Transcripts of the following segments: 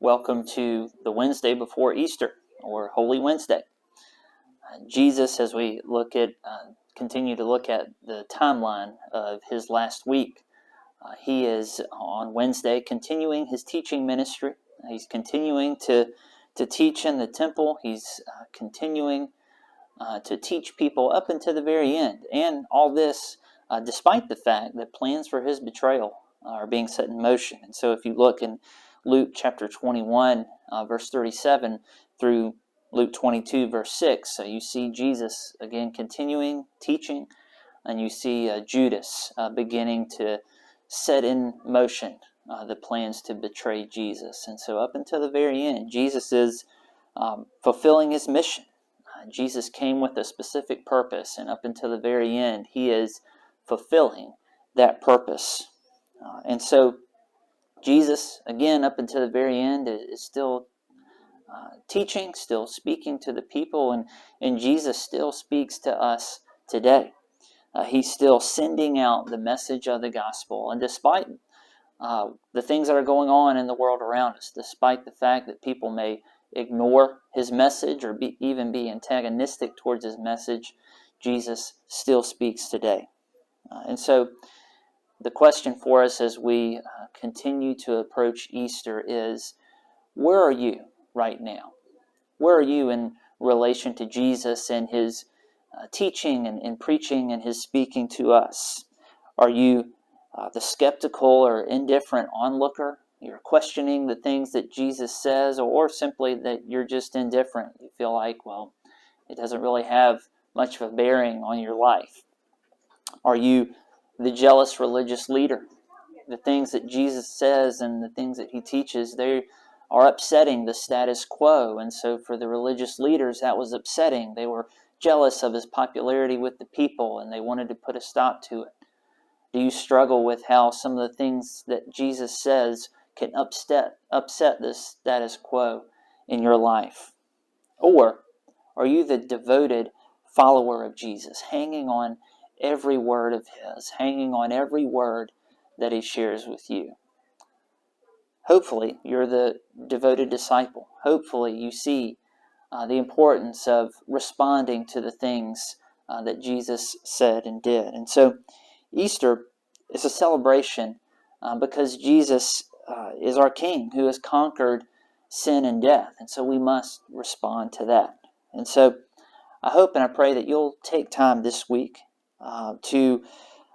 Welcome to the Wednesday before Easter, or Holy Wednesday. Jesus, as we continue to look at the timeline of his last week, he is on Wednesday continuing his teaching ministry. He's continuing to teach in the temple. He's continuing to teach people up until the very end. And all this despite the fact that plans for his betrayal are being set in motion. And so if you look in Luke chapter 21, verse 37 through Luke 22, verse 6, you see Jesus again continuing teaching, and you see Judas beginning to set in motion the plans to betray Jesus. And so up until the very end, Jesus is fulfilling his mission. Jesus came with a specific purpose, and up until the very end, he is fulfilling that purpose. And so Jesus, again, up until the very end, is still teaching, still speaking to the people, and Jesus still speaks to us today. He's still sending out the message of the gospel. And despite the things that are going on in the world around us, despite the fact that people may ignore his message or even be antagonistic towards his message, Jesus still speaks today. And so the question for us as we continue to approach Easter is, where are you right now? Where are you in relation to Jesus and his teaching and preaching and his speaking to us? Are you the skeptical or indifferent onlooker? You're questioning the things that Jesus says, or simply that you're just indifferent. You feel like, well, it doesn't really have much of a bearing on your life. Are you the jealous religious leader? The things that Jesus says and the things that he teaches, they are upsetting the status quo. And so for the religious leaders, that was upsetting. They were jealous of his popularity with the people, and they wanted to put a stop to it. Do you struggle with how some of the things that Jesus says can upset the status quo in your life? Or are you the devoted follower of Jesus, hanging on every word of his, hanging on every word that he shares with you? Hopefully, you're the devoted disciple. Hopefully, you see the importance of responding to the things that Jesus said and did. And so, Easter is a celebration because Jesus is our King who has conquered sin and death. And so we must respond to that. And so I hope and I pray that you'll take time this week to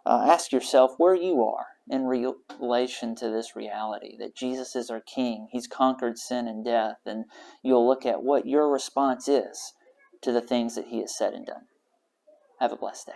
ask yourself where you are in relation to this reality that Jesus is our King. He's conquered sin and death, and you'll look at what your response is to the things that he has said and done. Have a blessed day.